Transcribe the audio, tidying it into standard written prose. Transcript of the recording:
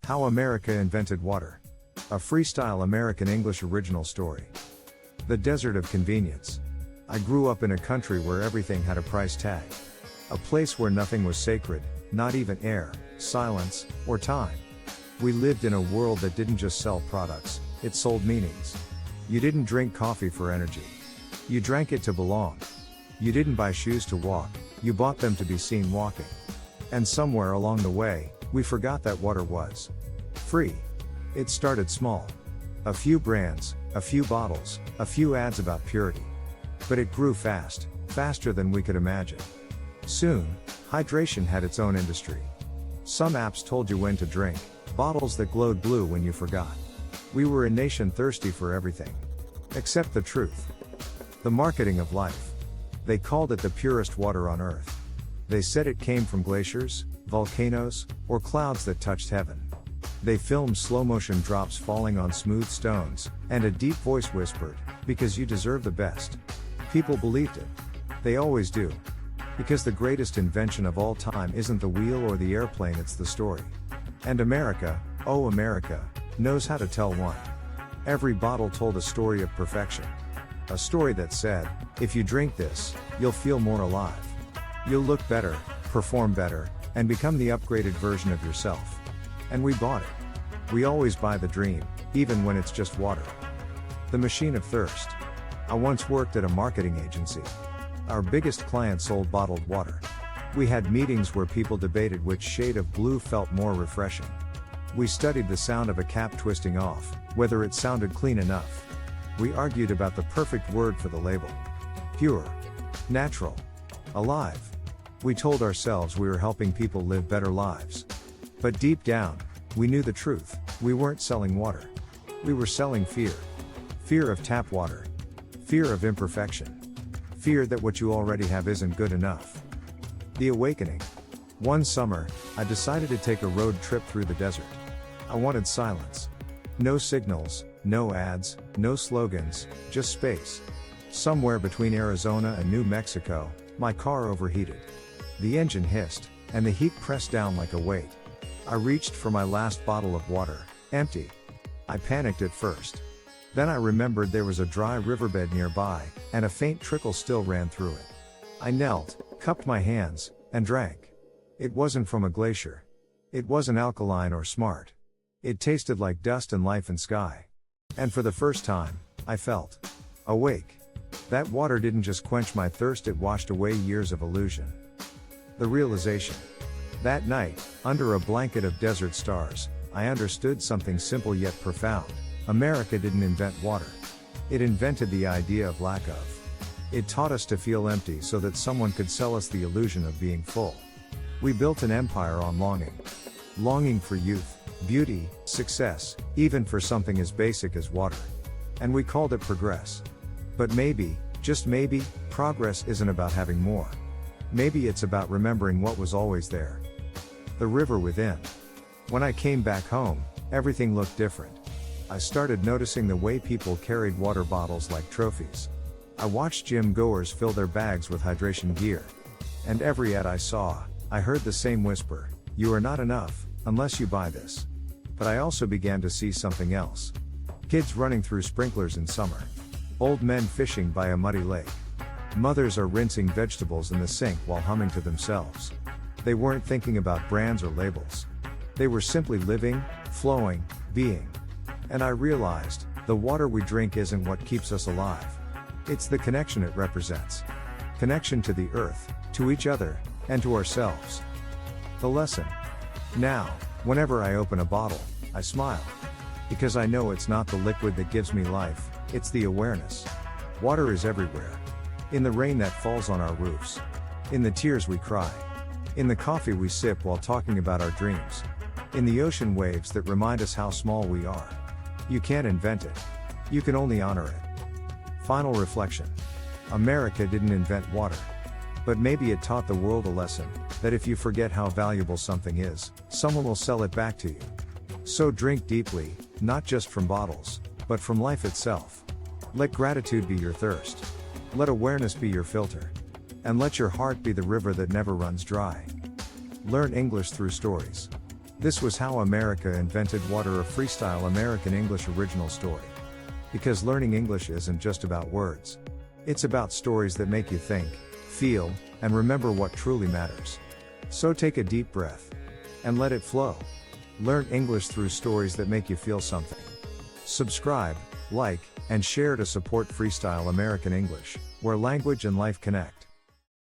How America Invented Water. A Freestyle American English original story. The desert of convenience. I grew up in a country where everything had a price tag. A place where nothing was sacred, not even air, silence, or time. We lived in a world that didn't just sell products, it sold meanings. You didn't drink coffee for energy. You drank it to belong. You didn't buy shoes to walk, you bought them to be seen walking. And somewhere along the way, we forgot that water was free. It started small. A few brands, a few bottles, a few ads about purity. But it grew fast, faster than we could imagine. Soon, hydration had its own industry. Some apps told you when to drink, bottles that glowed blue when you forgot. We were a nation thirsty for everything. Except the truth. The marketing of life. They called it the purest water on earth. They said it came from glaciers, volcanoes, or clouds that touched heaven. They filmed slow-motion drops falling on smooth stones, and a deep voice whispered, "Because you deserve the best." People believed it. They always do. Because the greatest invention of all time isn't the wheel or the airplane, it's the story. And America, oh America, knows how to tell one. Every bottle told a story of perfection. A story that said, if you drink this, you'll feel more alive. You'll look better, perform better, and become the upgraded version of yourself. And we bought it. We always buy the dream, even when it's just water. The machine of thirst. I once worked at a marketing agency. Our biggest client sold bottled water. We had meetings where people debated which shade of blue felt more refreshing. We studied the sound of a cap twisting off, whether it sounded clean enough. We argued about the perfect word for the label. Pure. Natural. Alive. We told ourselves we were helping people live better lives. But deep down, we knew the truth. We weren't selling water. We were selling fear. Fear of tap water. Fear of imperfection. Fear that what you already have isn't good enough. The awakening. One summer, I decided to take a road trip through the desert. I wanted silence. No signals, no ads, no slogans, just space. Somewhere between Arizona and New Mexico, my car overheated. The engine hissed, and the heat pressed down like a weight. I reached for my last bottle of water, empty. I panicked at first. Then I remembered there was a dry riverbed nearby, and a faint trickle still ran through it. I knelt, cupped my hands, and drank. It wasn't from a glacier. It wasn't alkaline or smart. It tasted like dust and life and sky. And for the first time, I felt awake. That water didn't just quench my thirst, it washed away years of illusion. The realization. That night, under a blanket of desert stars, I understood something simple yet profound. America didn't invent water. It invented the idea of lack of. It taught us to feel empty so that someone could sell us the illusion of being full. We built an empire on longing. Longing for youth, beauty, success, even for something as basic as water. And we called it progress. But maybe, just maybe, progress isn't about having more. Maybe it's about remembering what was always there. The river within. When I came back home, everything looked different. I started noticing the way people carried water bottles like trophies. I watched gym goers fill their bags with hydration gear. And every ad I saw, I heard the same whisper, "You are not enough, unless you buy this." But I also began to see something else. Kids running through sprinklers in summer. Old men fishing by a muddy lake. Mothers are rinsing vegetables in the sink while humming to themselves. They weren't thinking about brands or labels. They were simply living, flowing, being. And I realized, the water we drink isn't what keeps us alive. It's the connection it represents. Connection to the earth, to each other, and to ourselves. The lesson. Now, whenever I open a bottle, I smile. Because I know it's not the liquid that gives me life, it's the awareness. Water is everywhere. In the rain that falls on our roofs. In the tears we cry. In the coffee we sip while talking about our dreams. In the ocean waves that remind us how small we are. You can't invent it. You can only honor it. Final reflection. America didn't invent water. But maybe it taught the world a lesson, that if you forget how valuable something is, someone will sell it back to you. So drink deeply, not just from bottles, but from life itself. Let gratitude be your thirst. Let awareness be your filter. And let your heart be the river that never runs dry. Learn English through stories. This was how America invented water, a Freestyle American English original story. Because learning English isn't just about words. It's about stories that make you think, feel, and remember what truly matters. So take a deep breath and let it flow. Learn English through stories that make you feel something. Subscribe, like, and share to support Freestyle American English, where language and life connect.